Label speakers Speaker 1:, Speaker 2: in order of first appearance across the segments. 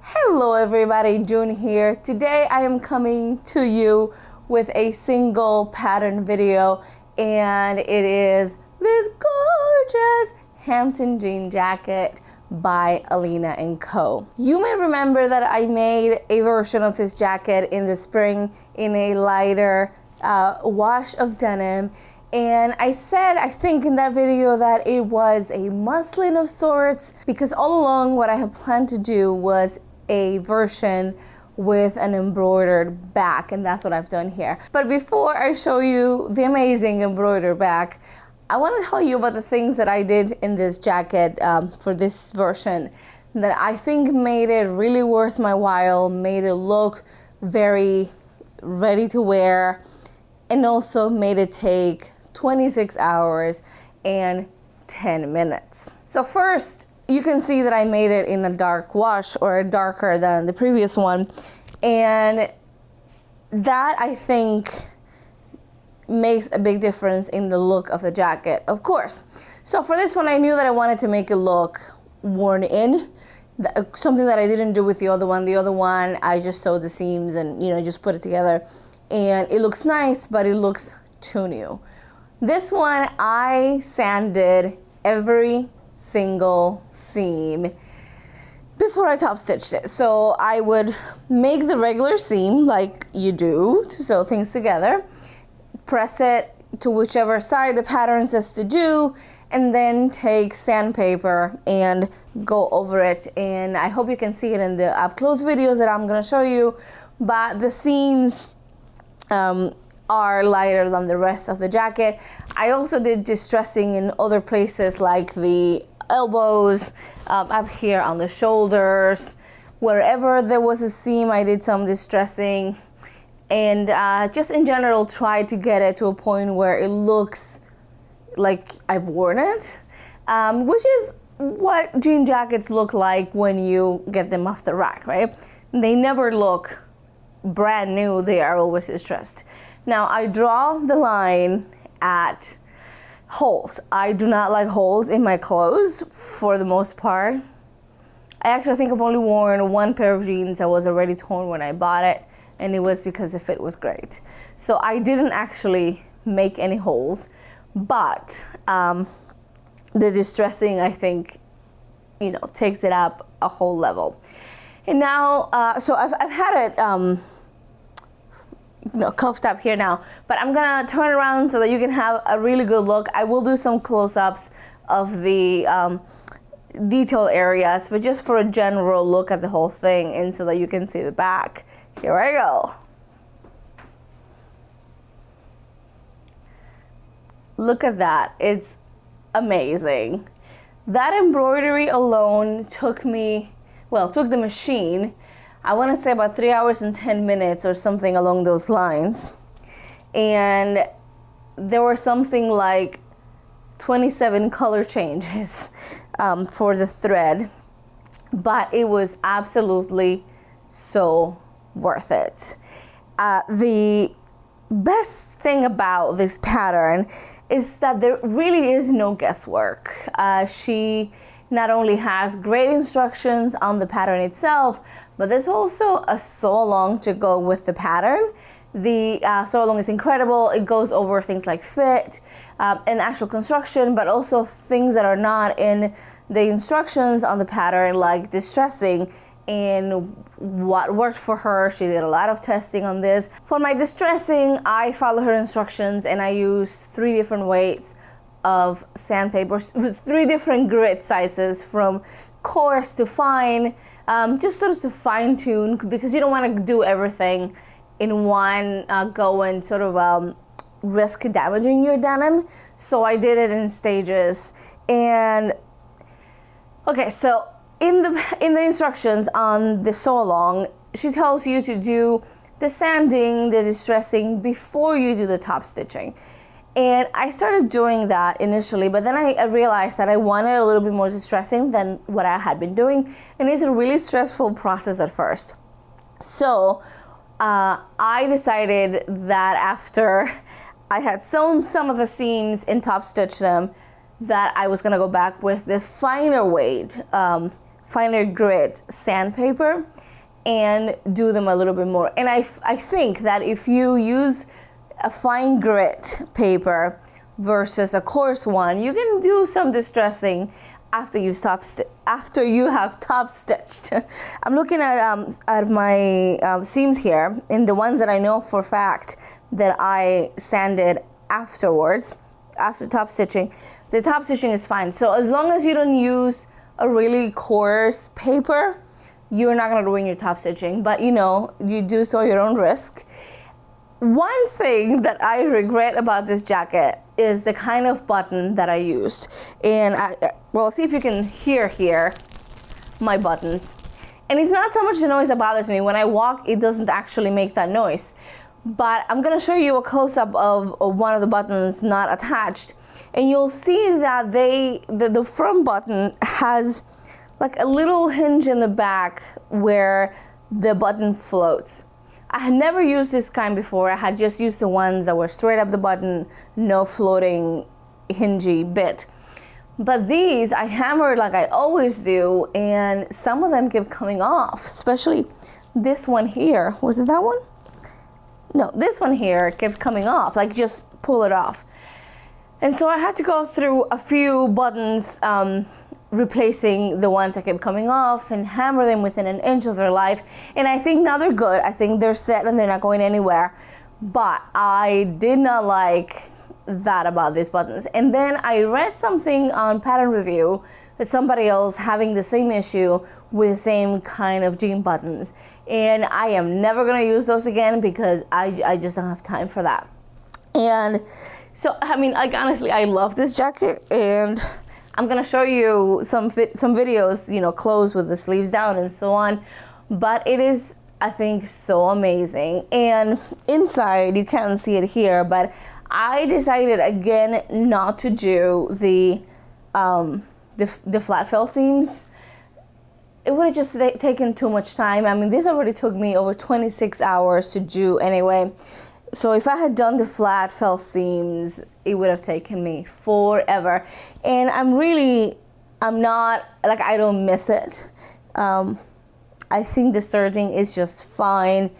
Speaker 1: Hello everybody, June here. Today I am coming to you with a single pattern video, and it is this gorgeous Hampton jean jacket by Alina and Co. You may remember that I made a version of this jacket in the spring in a lighter wash of denim, and I said, I think in that video, that it was a muslin of sorts, because all along what I had planned to do was a version with an embroidered back, and that's what I've done here. But before I show you the amazing embroidered back, I want to tell you about the things that I did in this jacket for this version that I think made it really worth my while, made it look very ready to wear, and also made it take 26 hours and 10 minutes. So first, you can see that I made it in a dark wash, or darker than the previous one, and that I think makes a big difference in the look of the jacket, of course. So for this one, I knew that I wanted to make it look worn in, something that I didn't do with the other one. The other one, I just sewed the seams and just put it together, and it looks nice, but it looks too new. This one, I sanded every single seam before I top stitched it. So I would make the regular seam like you do to sew things together, press it to whichever side the pattern says to do, and then take sandpaper and go over it. And I hope you can see it in the up close videos that I'm going to show you, but the seams are lighter than the rest of the jacket. I also did distressing in other places, like the elbows, up here on the shoulders. Wherever there was a seam, I did some distressing, and just in general tried to get it to a point where it looks like I've worn it, which is what jean jackets look like when you get them off the rack, right? They never look brand new, they are always distressed. Now I draw the line at holes. I do not like holes in my clothes for the most part. I actually think I've only worn one pair of jeans that was already torn when I bought it, and it was because the fit was great. So I didn't actually make any holes, but the distressing, I think, takes it up a whole level. And now, so I've had it cuffed up here now, but I'm gonna turn around so that you can have a really good look. I will do some close-ups of the detail areas, but just for a general look at the whole thing, and so that you can see the back. Here I go. Look at that, it's amazing. That embroidery alone took the machine, I want to say about 3 hours and 10 minutes or something along those lines. And there were something like 27 color changes for the thread, but it was absolutely so worth it. The best thing about this pattern is that there really is no guesswork. She not only has great instructions on the pattern itself, but there's also a sew along to go with the pattern. The sew along is incredible. It goes over things like fit and actual construction, but also things that are not in the instructions on the pattern, like distressing and what worked for her. She did a lot of testing on this. For my distressing, I followed her instructions, and I used 3 different weights of sandpaper with 3 different grit sizes, from coarse to fine, just sort of to fine tune, because you don't want to do everything in one go and sort of risk damaging your denim. So I did it in stages. And okay, so in the instructions on the sew along, she tells you to do the sanding, the distressing before you do the top stitching. And I started doing that initially, but then I realized that I wanted a little bit more distressing than what I had been doing, and it's a really stressful process at first. So I decided that after I had sewn some of the seams and top stitched them, that I was gonna go back with the finer weight finer grit sandpaper and do them a little bit more. And I think that if you use a fine grit paper versus a coarse one, you can do some distressing after you have top stitched. I'm looking at my seams here, and the ones that I know for a fact that I sanded afterwards, after top stitching, the top stitching is fine. So as long as you don't use a really coarse paper, you're not gonna ruin your top stitching, but you do so at your own risk. One thing that I regret about this jacket is the kind of button that I used. And well, see if you can hear here my buttons. And it's not so much the noise that bothers me. When I walk, it doesn't actually make that noise. But I'm gonna show you a close-up of one of the buttons not attached. And you'll see that the front button has like a little hinge in the back where the button floats. I had never used this kind before. I had just used the ones that were straight up the button, no floating hingy bit. But these I hammered like I always do, and some of them kept coming off, especially this one here. Was it that one? No, this one here kept coming off, like just pull it off. And so I had to go through a few buttons, replacing the ones that kept coming off and hammer them within an inch of their life. And I think now they're good. I think they're set and they're not going anywhere. But I did not like that about these buttons. And then I read something on Pattern Review that somebody else having the same issue with the same kind of jean buttons. And I am never gonna use those again because I just don't have time for that. And so, I mean, like honestly, I love this jacket, and I'm gonna show you some videos, clothes with the sleeves down and so on. But it is, I think, so amazing. And inside, you can't see it here, but I decided again not to do the flat fell seams. It would have just taken too much time. I mean, this already took me over 26 hours to do anyway. So if I had done the flat fell seams, it would have taken me forever. And I'm not, like, I don't miss it. I think the serging is just fine.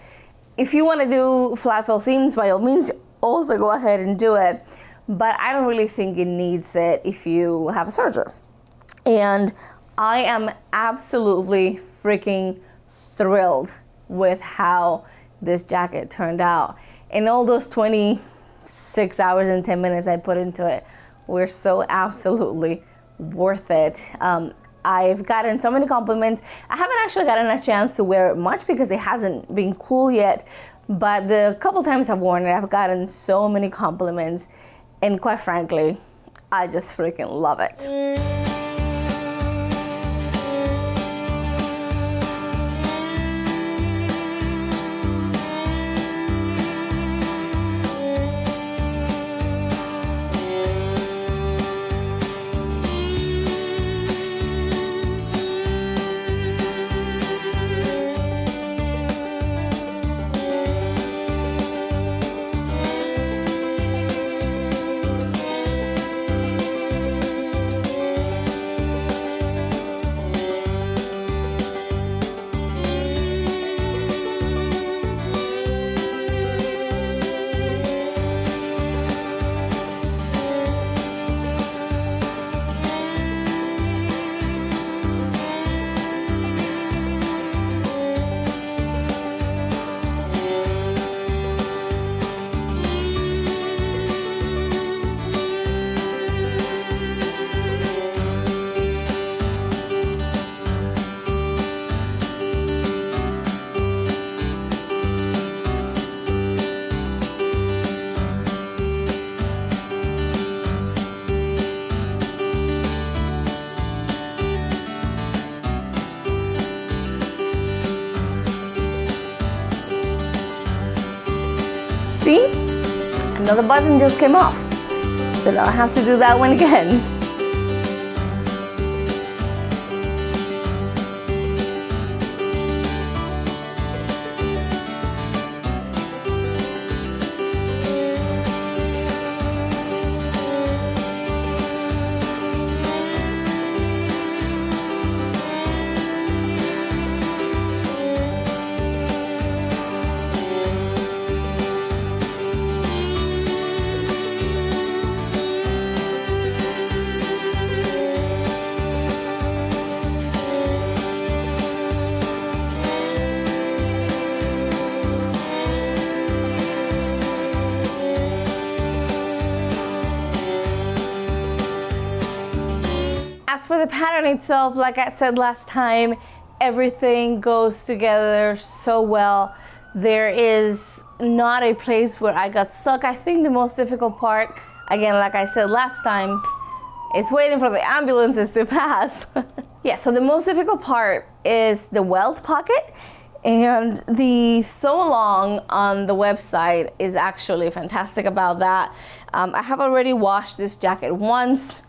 Speaker 1: If you want to do flat fell seams, by all means, also go ahead and do it. But I don't really think it needs it if you have a serger. And I am absolutely freaking thrilled with how this jacket turned out. And all those 26 hours and 10 minutes I put into it were so absolutely worth it. I've gotten so many compliments. I haven't actually gotten a chance to wear it much because it hasn't been cool yet. But the couple times I've worn it, I've gotten so many compliments. And quite frankly, I just freaking love it. See? Another button just came off. So now I have to do that one again. for the pattern itself, like I said last time, everything goes together so well. There is not a place where I got stuck. I think the most difficult part, again, like I said last time, is waiting for the ambulances to pass. Yeah, so the most difficult part is the welt pocket, and the sew along on the website is actually fantastic about that. I have already washed this jacket once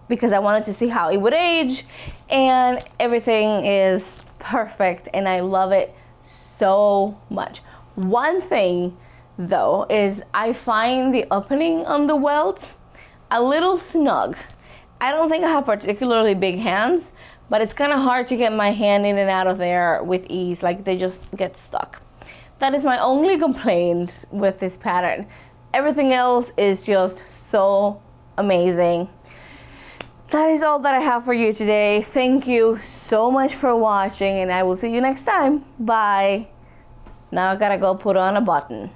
Speaker 1: because I wanted to see how it would age, and everything is perfect and I love it so much. One thing though is I find the opening on the welt a little snug. I don't think I have particularly big hands, but it's kind of hard to get my hand in and out of there with ease, like they just get stuck. That is my only complaint with this pattern. Everything else is just so amazing. That is all that I have for you today. Thank you so much for watching, and I will see you next time. Bye. Now I gotta go put on a button.